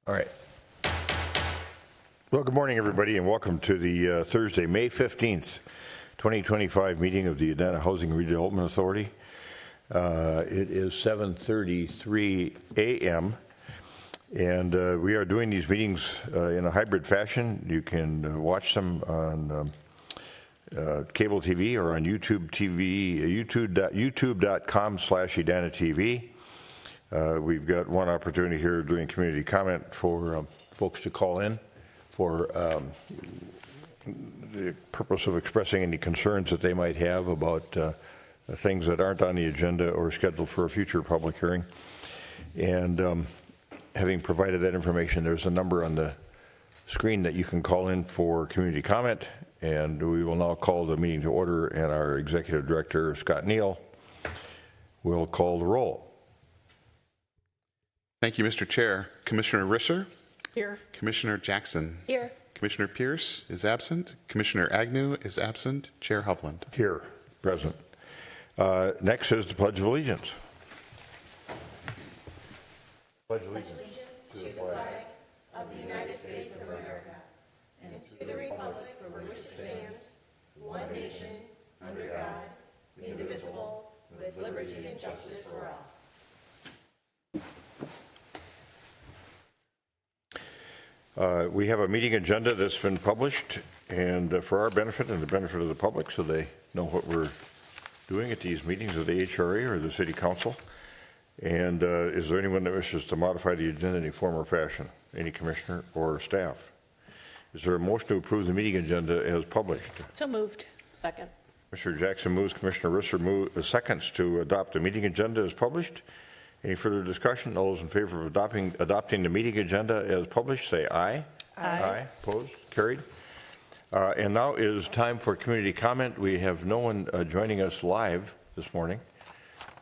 All right. Well, good morning, everybody, and welcome to the Thursday, May 15th, 2025 meeting of the Edina Housing Redevelopment Authority. It is 7:33 a.m., and we are doing these meetings in a hybrid fashion. You can watch them on cable TV or on YouTube TV, youtube.com/Edina TV. We've got one opportunity here during community comment for folks to call in for the purpose of expressing any concerns that they might have about things that aren't on the agenda or scheduled for a future public hearing. And having provided that information, there's a number on the screen that you can call in for community comment. And we will now call the meeting to order, and our Executive Director, Scott Neal, will call the roll. Thank you, Mr. Chair. Commissioner Risser? Here. Commissioner Jackson? Here. Commissioner Pierce is absent. Commissioner Agnew is absent. Chair Hovland? Here, present. Next is the Pledge of Allegiance. Pledge allegiance To the flag of the United States of America and to the republic for which it stands, one nation, under God, indivisible, with liberty and justice for all. We have a meeting agenda that's been published, and for our benefit and the benefit of the public, so they know what we're doing at these meetings of the HRA or the City Council. And is there anyone that wishes to modify the agenda in any form or fashion? Any commissioner or staff? Is there a motion to approve the meeting agenda as published? So moved. Second. Commissioner Jackson moves, Commissioner Risser seconds to adopt the meeting agenda as published. Any further discussion? All those in favor of adopting the meeting agenda as published, say aye. Aye. Opposed? Carried. And now is time for community comment. We have no one joining us live this morning,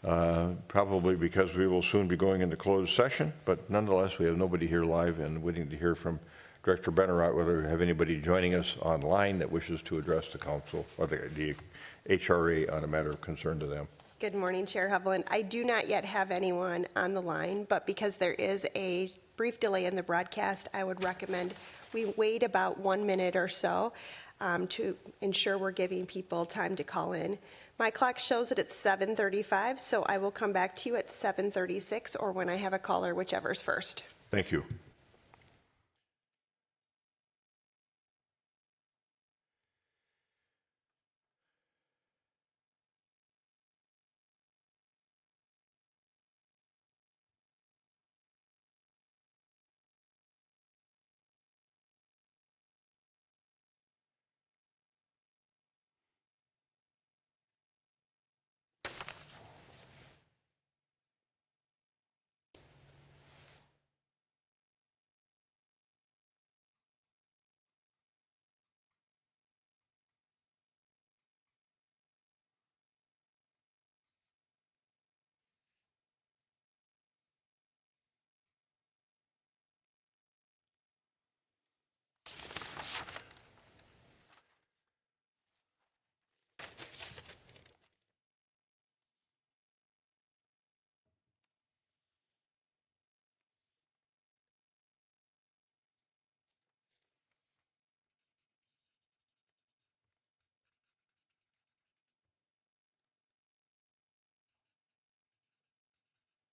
probably because we will soon be going into closed session, but nonetheless, we have nobody here live and waiting to hear from Director Bennerat whether we have anybody joining us online that wishes to address the council or the HRA on a matter of concern to them. Good morning, Chair Hovland. I do not yet have anyone on the line, but because there is a brief delay in the broadcast, I would recommend we wait about 1 minute or so to ensure we're giving people time to call in. My clock shows that it's 7:35, so I will come back to you at 7:36 or when I have a caller, whichever's first. Thank you.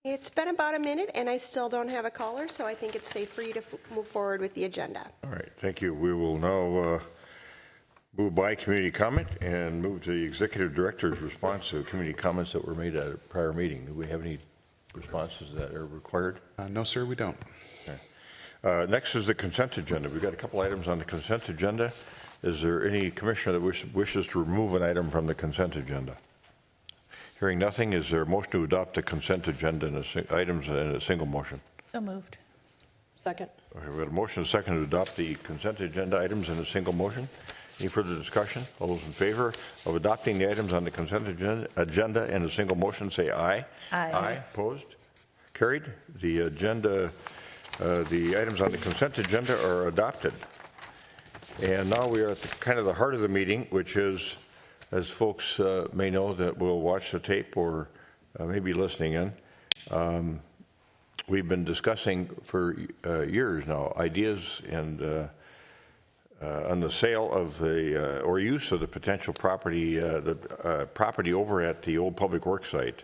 It's been about a minute and I still don't have a caller, so I think it's safe for you to move forward with the agenda. All right, thank you. We will now move by community comment and move to the Executive Director's response to community comments that were made at a prior meeting. Do we have any responses that are required? No, sir, we don't. Okay. Next is the consent agenda. We've got a couple items on the consent agenda. Is there any commissioner that wishes to remove an item from the consent agenda? Hearing nothing, is there a motion to adopt the consent agenda and items in a single motion? So moved. Second. Okay, we've got a motion and a second to adopt the consent agenda items in a single motion. Any further discussion? All those in favor of adopting the items on the consent agenda in a single motion, say aye. Aye. Aye. Opposed? Carried. The agenda, the items on the consent agenda are adopted. And now we are at kind of the heart of the meeting, which is, as folks may know that will watch the tape or maybe listening in, we've been discussing for years now, ideas and on the sale of the, or use of the potential property, the property over at the old Public Works site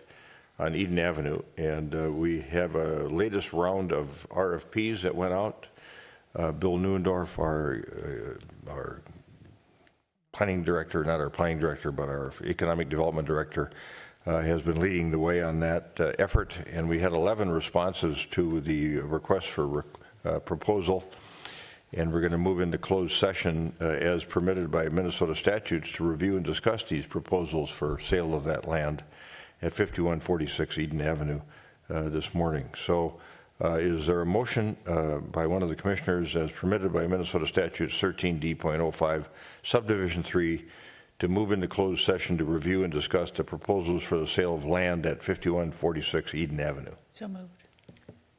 on Eden Avenue. And we have a latest round of RFPs that went out. Bill Neuendorf, our planning director, not our planning director, but our economic development director, has been leading the way on that effort. And we had 11 responses to the request for proposal. And we're going to move into closed session as permitted by Minnesota statutes to review and discuss these proposals for sale of that land at 5146 Eden Avenue this morning. So is there a motion by one of the commissioners as permitted by Minnesota statutes 13D.05 subdivision 3 to move into closed session to review and discuss the proposals for the sale of land at 5146 Eden Avenue? So moved.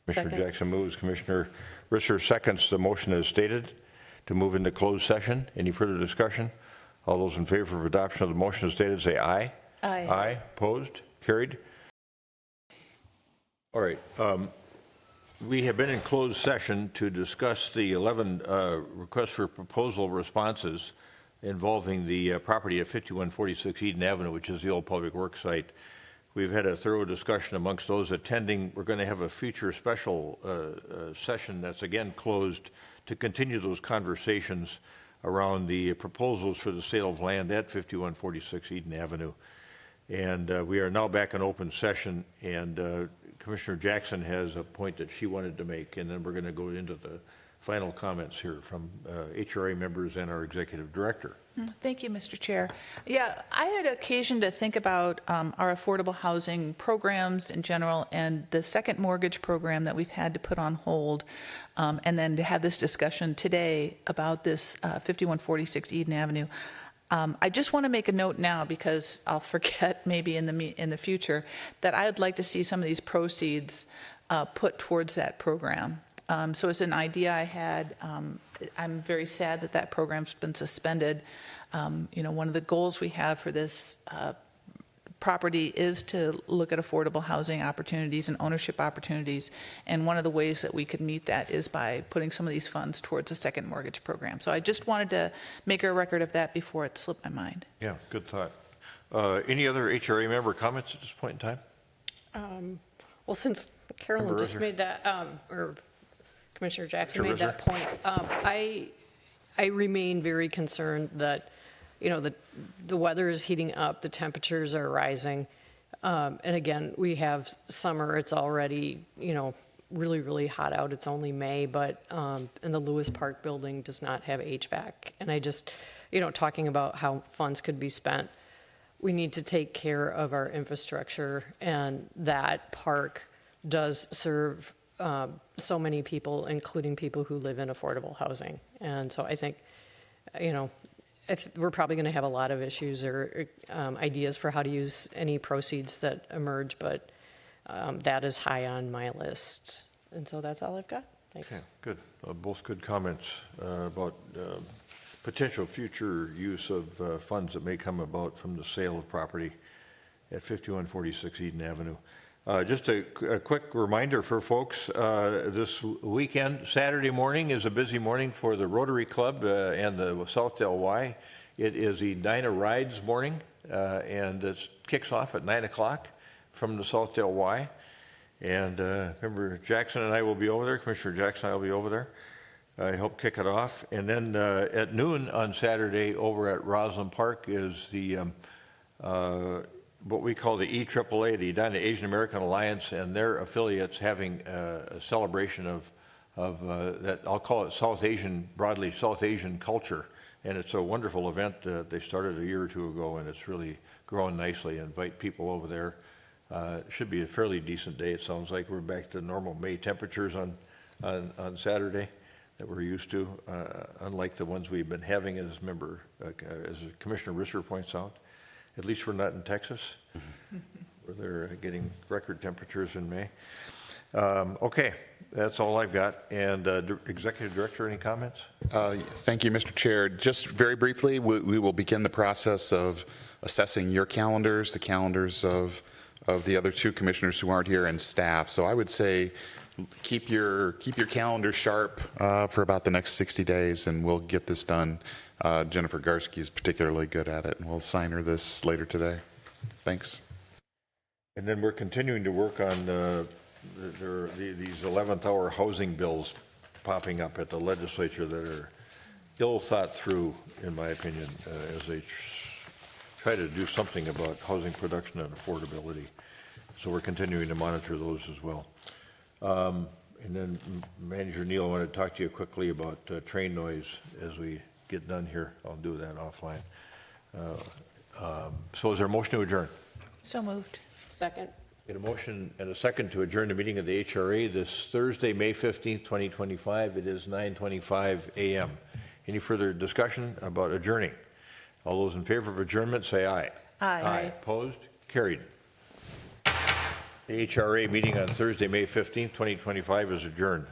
Commissioner Second. Jackson moves. Commissioner Risser seconds the motion as stated to move into closed session. Any further discussion? All those in favor of adoption of the motion as stated say aye. Aye. Aye. Opposed? Carried. All right. We have been in closed session to discuss the 11 requests for proposal responses involving the property at 5146 Eden Avenue, which is the old Public Works site. We've had a thorough discussion amongst those attending. We're going to have a future special session that's again closed to continue those conversations around the proposals for the sale of land at 5146 Eden Avenue. And we are now back in open session, and Commissioner Jackson has a point that she wanted to make, and then we're going to go into the final comments here from HRA members and our executive director. Thank you, Mr. Chair. Yeah, I had occasion to think about our affordable housing programs in general and the second mortgage program that we've had to put on hold, and then to have this discussion today about this 5146 Eden Avenue. I just want to make a note now, because I'll forget maybe in the future, that I would like to see some of these proceeds put towards that program. So it's an idea I had. I'm very sad that that program's been suspended. One of the goals we have for this property is to look at affordable housing opportunities and ownership opportunities. And one of the ways that we could meet that is by putting some of these funds towards a second mortgage program. So I just wanted to make a record of that before it slipped my mind. Yeah, good thought. Any other HRA member comments at this point in time? Well, since Carolyn Member just Risser. made that, or Commissioner Jackson Mr. made that point, I remain very concerned that, the weather is heating up, the temperatures are rising. And again, we have summer, it's already, really, really hot out. It's only May, but, and the Lewis Park building does not have HVAC. And I just, talking about how funds could be spent, we need to take care of our infrastructure, and that park does serve so many people, including people who live in affordable housing. And so I think, we're probably going to have a lot of issues or ideas for how to use any proceeds that emerge, but that is high on my list. And so that's all I've got. Thanks. Okay, good. Both good comments about potential future use of funds that may come about from the sale of property at 5146 Eden Avenue. Just a quick reminder for folks, this weekend, Saturday morning is a busy morning for the Rotary Club and the Southdale Y. It is the Edina Rides morning, and it kicks off at 9 o'clock from the Southdale Y. And remember, Jackson and I will be over there. Commissioner Jackson and I will be over there. I help kick it off. And then at noon on Saturday over at Roslyn Park is the what we call the EAAA, the Edina Asian American Alliance, and their affiliates having a celebration of that, I'll call it South Asian, broadly South Asian culture. And it's a wonderful event. They started a year or two ago, and it's really growing nicely. Invite people over there. It should be a fairly decent day. It sounds like we're back to normal May temperatures on Saturday that we're used to, unlike the ones we've been having as Commissioner Risser points out. At least we're not in Texas, where they're getting record temperatures in May. Okay, that's all I've got. And Executive Director, any comments? Thank you, Mr. Chair. Just very briefly, we will begin the process of assessing your calendars, the calendars of the other two commissioners who aren't here, and staff. So I would say keep your calendar sharp for about the next 60 days, and we'll get this done. Jennifer Garsky is particularly good at it, and we'll sign her this later today. Thanks. And then we're continuing to work on these 11th hour housing bills popping up at the legislature that are ill thought through, in my opinion, as they try to do something about housing production and affordability. So we're continuing to monitor those as well. And then Manager Neal, I want to talk to you quickly about train noise as we get done here. I'll do that offline. So is there a motion to adjourn? So moved. Second. Get a motion and a second to adjourn the meeting of the HRA this Thursday, May 15th, 2025. It is 9:25 a.m. Any further discussion about adjourning? All those in favor of adjournment, say aye. Aye. Opposed? Carried. The HRA meeting on Thursday, May 15th, 2025 is adjourned.